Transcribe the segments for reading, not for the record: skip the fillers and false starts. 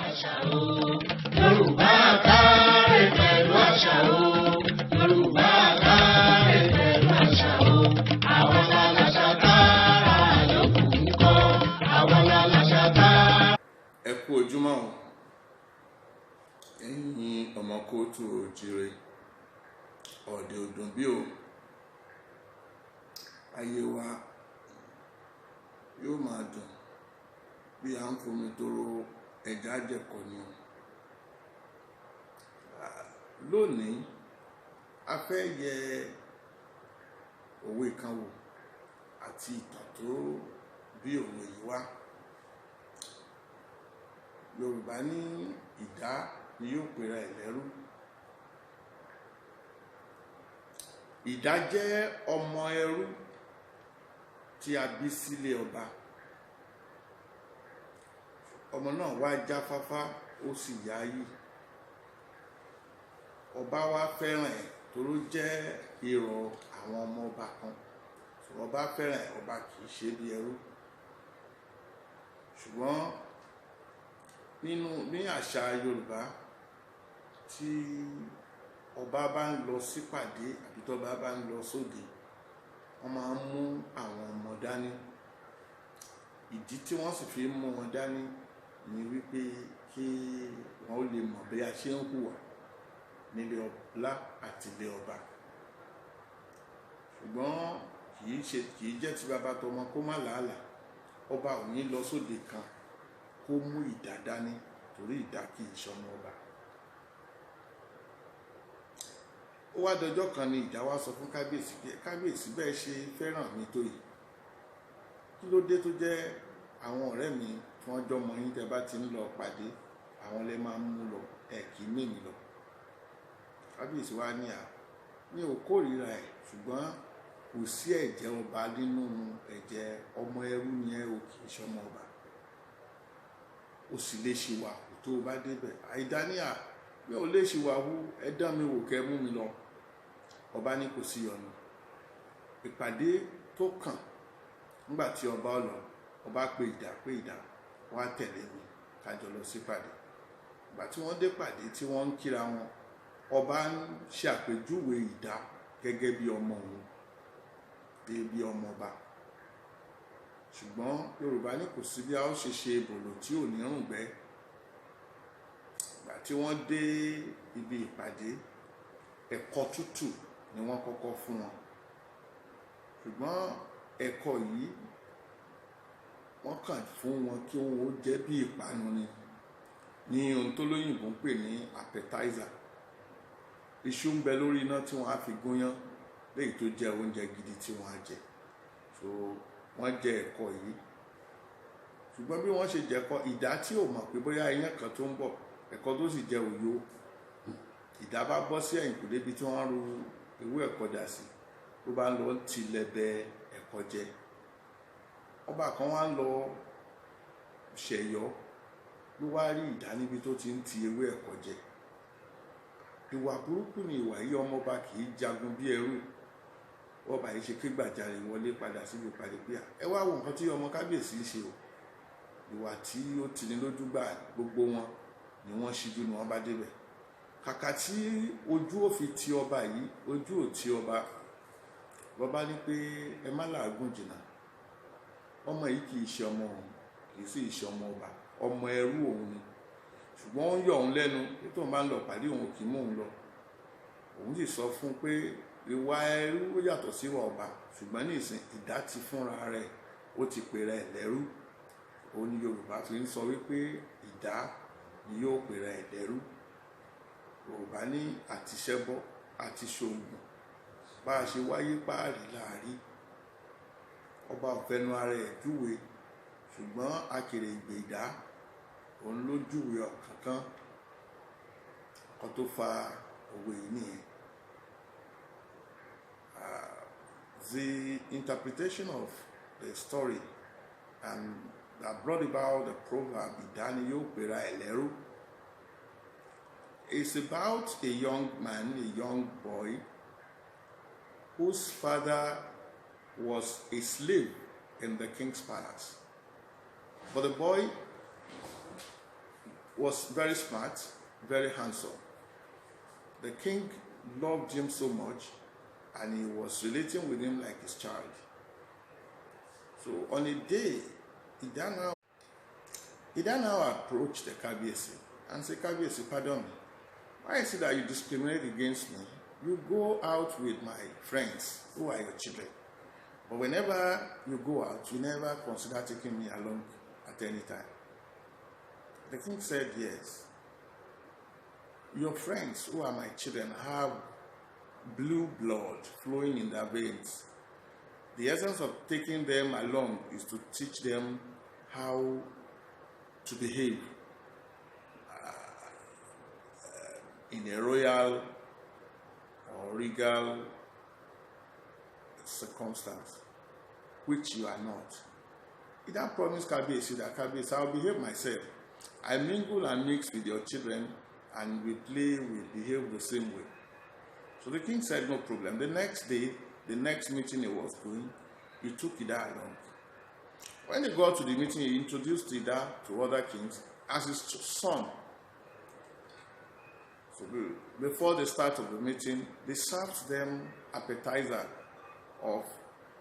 àṣà o. Yorùbá káre pẹ̀lú àṣà o. Yorùbá káre pẹ̀lú àṣà o. Àwọn làlàṣà kára yòókù ń kọ́. Àwọn làlàṣà kára. Ẹ kú ojúmọ́ o, ẹ̀yin ọmọ kóòtù òjíire, ọ̀dẹ̀ òdùn bí o, ayé wa yóò máa dùn bí à ń fomi toro ẹja jẹ̀kọ ni o. Lónìí a fẹ́ yẹ òwe kan wò àti ìtàn tó bí òwe yìí wá. Yorùbá ní ìdá ni yóò pera ẹ̀ lẹ́rú. Ìdá jẹ́ ọmọ ẹrú tí a bí sílé ọba. Ọmọ náà wá jáfáfá ó sì yááyì. Ọba wa fẹ́ràn ẹ̀ toró jẹ́ irọ́ àwọn ọmọ ọba kan. Ọba fẹ́ràn ẹ̀, ọba kì í ṣe bí ẹrú. Ṣùgbọ́n ní àṣà Yorùbá, tí ọba bá ń lọ sípàdé àbí tọ́ba bá ń lọ sóde, wọ́n máa ń mú àwọn ọmọ dání. Ìdí tí wọ́n sì fi mú wọn dání ni wípé kí wọ́n ó lè mọ̀ bí a ṣe ń hùwà nílé ọlá àti ilé ọba. Ṣùgbọ́n kì í jẹ́ ti bàbá tọmọ kó má làálàá. Ọba ò ní lọ sóde kan kó mú ìdá dání, torí ìdá kì í ṣọmọ ọba. Ó wá dọjọ́ kan ni ìdá wá sọ fún kábíyèsí pé kábíyèsí bẹ́ẹ̀ ṣe fẹ́ràn mi tó yìí, kí ló dé tó jẹ́ àwọn ọ̀rẹ́ mi tí wọ́n jọ mọ yín tẹ́ bá ti ń lọ pàdé, àwọn lẹ máa ń mú lọ, ẹ kì í mèmí lọ. Kábíyèsí wá ní mi ò kórìíra ẹ̀, ṣùgbọ́n kò sí ẹ̀jẹ̀ ọba nínú ẹ̀jẹ̀ ọmọ ẹrú ni ẹ ò kì í ṣọmọ ọba. Ó sì lè ṣe wà tó o bá débẹ̀. Àìdáníà mi ò lè ṣe wà wú, ẹ dán mi wò kẹ́ mú mi lọ. Ọba ní kò sí ọ̀nà. Ìpàdé tó kàn nígbà tí ọba lọ, ọba pé ìdá wá tẹ̀lé mi kájọ lọ sí pàdé. Ìgbà tí wọ́n dé pàdé tí wọ́n ń kíra wọn, ọba ń ṣe àpèjúwe ìdá gẹ́gẹ́ bí ọmọ òun, bí ọmọ ọba. Ṣùgbọ́n Yorùbá ní kò sí bí a ó ṣe ṣe bòlò tí ò ní rùngbẹ́. Ìgbà tí wọ́n dé ibi ìpàdé, ẹ̀kọ́ tútù ni wọ́n kọ́kọ́ fún wọn. Ṣùgbọ́n ẹ̀kọ́ yìí wọ́n kàn fún wọn kí wọ́n ó jẹ́ bí ìpanu ní ohun tó lóyìnbó ń pè ní appetizer. Iṣu ń bẹ lórí iná tí wọ́n á fi gúnyán, léyìí tó jẹ́ oúnjẹ gidi tí wọ́n á jẹ. So wọ́n jẹ ẹ̀kọ́ yìí. Ṣùgbọ́n bí wọ́n ṣe jẹ̀kọ́, ìdá tí ò mọ̀ pé bóyá iyán kan tó ń bọ̀, ẹ̀kọ́ tó sì jẹ òyò, ìdá bá bọ́ sí ẹ̀yìnkùlé bí tí wọ́n ru ewé ẹ̀kọ́ dà sí, ló bá ń lọ tilẹ̀bẹ̀ ẹ̀kọ́ jẹ. Ọba kan wá ń lọ ṣẹ̀yọ́, ló wá rí ìdá níbi tó ti ń ti ewé ẹ̀kọ́ jẹ. Ìwà burúkú ni ìwà yìí, ọmọọba kì í jagun bí ẹrú. Ọba yìí ṣe kégbàjarè wọlé padà síbi ìpàdé pé ẹ wá wo nǹkan tí ọmọ kábíyèsí ń ṣe o. Ìwà tí ó tini lójú gbà, gbogbo wọn ni wọ́n ṣíjú ni wọ́n bá débẹ̀. Kàkà tí ojú ò fi ti ọba yìí, ojú ò ti ọba. Bàbá ní pé ẹ má làágùn jìnnà. Ọmọ yìí kì í ṣe ọmọ òun, kì í sì ṣe ọmọ ọba, ọmọ ẹrú òun ni. Ṣùgbọ́n ó ń yọ òun lẹ́nu pé tóun bá ń lọ pàdé òun kì í mú òun lọ. Òun sì sọ fún un pé ìwà ẹrú ó yàtọ̀ sí ìwà ọba, ṣùgbọ́n ní ìsìn ìdá ti fúnra rẹ̀, ó ti pèrè ẹ̀ lẹ́rú. Òun ni Yorùbá fi ń sọ wípé ìdá ni yóò pèrè ẹ̀ lẹ́rú. Yorùbá ní àtiṣẹ́bọ́ àti ṣoògùn, bá a ṣe wáyé páàrí láàrí. Ọba ò fẹnu ara ẹ̀ júwe, ṣùgbọ́n akèrègbè ìdá òun ló júwe ọ̀kánkán. Ọkọ̀ tó fa òwe yìí nìyẹn. The interpretation of the story and that brought about the proverb ìdá ni yóò pera ẹ̀ lẹ́rú is about a young man, a young boy, whose father was a slave in the king's palace. But the boy was very smart, very handsome. The king loved him so much, and he was relating with him like his child. So on a day, he now approached the Kabiyesi and said, Kabiyesi, pardon me. Why is it that you discriminate against me? You go out with my friends who are your children. But whenever you go out, you never consider taking me along at any time. The king said, yes. Your friends who are my children have blue blood flowing in their veins. The essence of taking them along is to teach them how to behave in a royal or regal circumstance, which you are not. He then promised Kabiyesi that, Kabiyesi, I'll behave myself. I mingle and mix with your children, and we play, we behave the same way. So the king said, no problem. The next day, the next meeting he was going, he took Ida along. When he got to the meeting, he introduced Ida to other kings as his son. So before the start of the meeting, they served them appetizer of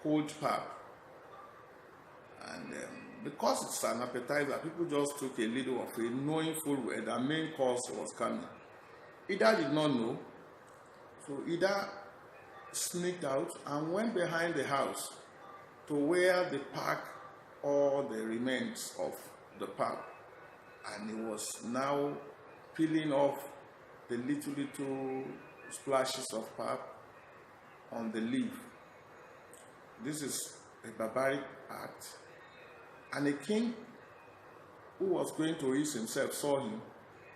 cold pap. And because it's an appetizer, people just took a little of it, knowing full well the main course was coming. Ida did not know. So Ida sneaked out and went behind the house to where they packed all the remains of the pap. And he was now peeling off the little splashes of pap on the leaf. This is a barbaric act. And a king who was going to eat himself saw him.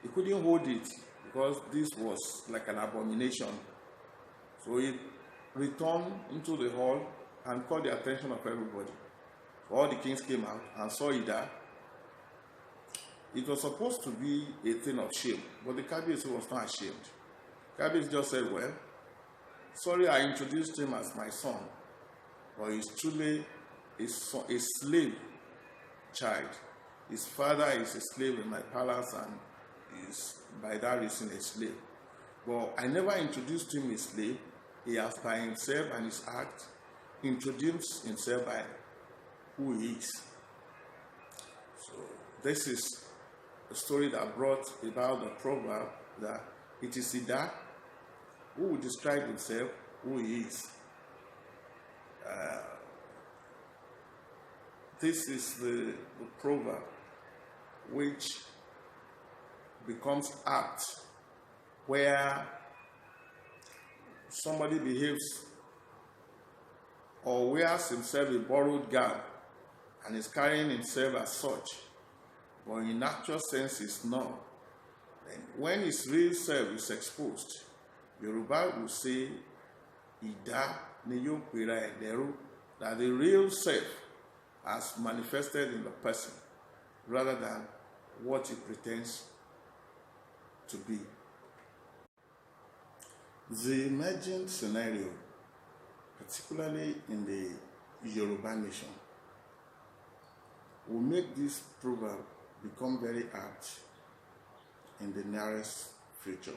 He couldn't hold it because this was like an abomination. So he returned into the hall and caught the attention of everybody. So all the kings came out and saw Ida. It was supposed to be a thing of shame, but the Kabiyesi was not ashamed. Kabiyesi just said, well, sorry I introduced him as my son, but he's truly a slave child. His father is a slave in my palace and is by that reason a slave. But I never introduced him as a slave. He has by himself and his act introduced himself by who he is. So this is a story that brought about the proverb that it is Ida who will describe himself who he is. This is the proverb which becomes apt where somebody behaves or wears himself a borrowed garb and is carrying himself as such, but in actual sense is not. And when his real self is exposed, Yoruba will say, Ida ni yo pera ederu, that the real self has manifested in the person rather than what he pretends to be. The emergent scenario, particularly in the Yoruba nation, will make this proverb become very apt in the nearest future.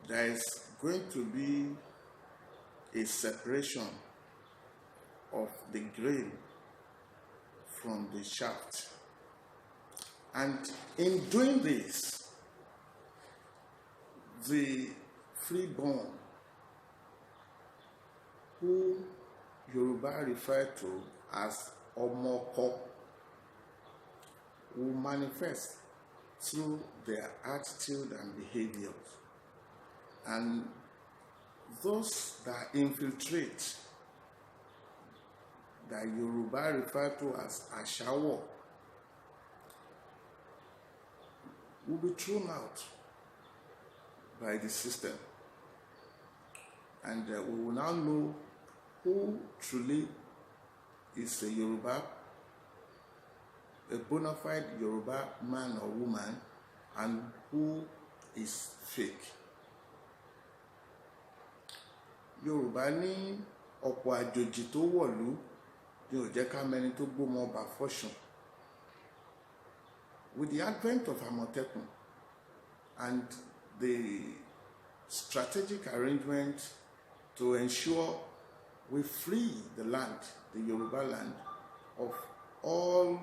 There is going to be a separation of the grain from the shaft. And in doing this, the freeborn, who Yoruba refer to as Omoko, will manifest through their attitude and behaviors. And those that infiltrate, that Yoruba refer to as Ashawo, will be thrown out by the system. And we will now know who truly is a Yoruba, a bona fide Yoruba man or woman, and who is fake. Yorùbá ní ọ̀pọ̀ àjòjì tó wọ̀lú ní ó jẹ́ ká mẹ́ni tó gbọ́mọ ọba fọ́ṣùn. with the advent of Amotekun and the strategic arrangement to ensure we free the land, the Yoruba land, of all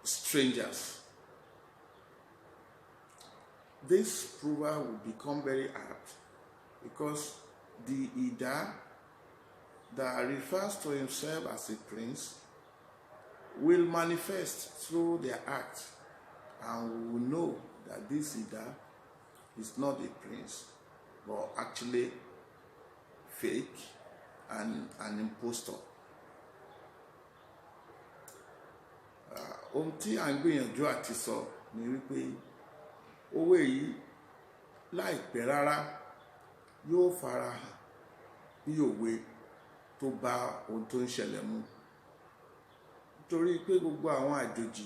strangers, this prover will become very apt, because the Ida that refers to himself as a prince will manifest through their act, and we will know that this Ida is not a prince, but actually fake and an impostor. Ohun tí à ń gbìyànjú àti sọ ni wípé owó yìí láìpẹ́ rárá yóò farahàn bí òwe tó bá ohun tó ń ṣẹlẹ̀ mu, nítorí pé gbogbo àwọn àjòjì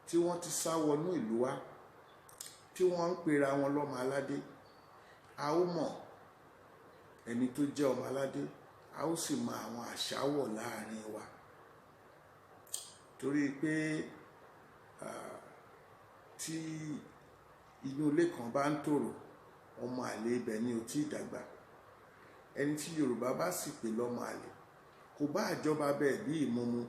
tí wọ́n ti sá wọnú ìlú wa, tí wọ́n ń pera wọn lọ́mọ aládé, a ó mọ̀ ẹni tó jẹ́ ọmọ aládé, a ó sì mọ àwọn àṣàwọ̀ láàrin wa, torí pé tí inú ilé kan bá ń tòrò, ọmọ àlè ibẹ̀ ni ò tí ì dàgbà. Ẹni tí Yorùbá bá sì pè lọ́mọ àlè, kò bá àjọba bẹ́ẹ̀ bí ìmúmu,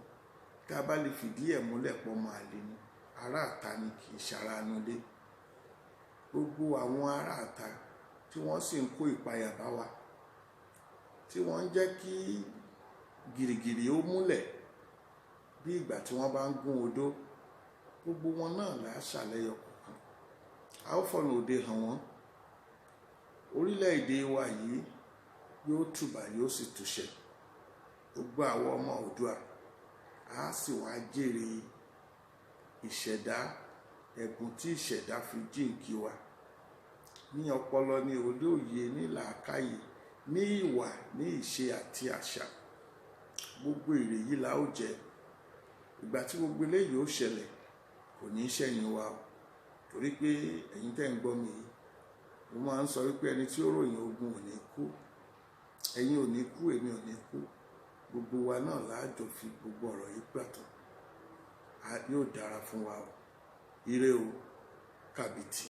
tá a bá lè fìdí ẹ̀ múlẹ̀ pọ̀ ọmọ àlè ni, ará àta ni, kì í ṣara nulé. Gbogbo àwọn ará àta tí wọ́n sì ń kó ìpayà bá wa, tí wọ́n ń jẹ́ kí gìrìgìrì ó múlẹ̀ bí ìgbà tí wọ́n bá ń gún odó, gbogbo wọn náà là á ṣàlẹ́yọ kọ̀ọ̀kan. A ó fọ̀nà òde hàn wọ́n. Orílẹ̀-èdè wa yìí yóò tùbà yóò sì túṣẹ. Gbogbo àwọn ọmọ Oòduà a sì wá jèrè ìṣẹ̀dá, ẹ̀bùn tí ìṣẹ̀dá fi jíǹkí wa, ní ọpọlọ, ní olóye, ní làákàyè, ní ìwà, ní ìṣe àti àṣà. Gbogbo èrè yìí la ó jẹ. Ìgbà tí gbogbo eléyìí ó ṣẹlẹ̀ kò ní ṣẹ̀yìn wa o, torí pé ẹ̀yin tẹ́ ń gbọ́ mi yìí, mo máa ń sọ wípé ẹni tí ó ròyìn ogun ò ní kú, ẹ̀yin ò ní kú, èmi ò ní kú, gbogbo wa náà láàjọ fi gbogbo ọ̀rọ̀ yìí pàtó. Yóò dára fún wa o. Ire o, Gbite.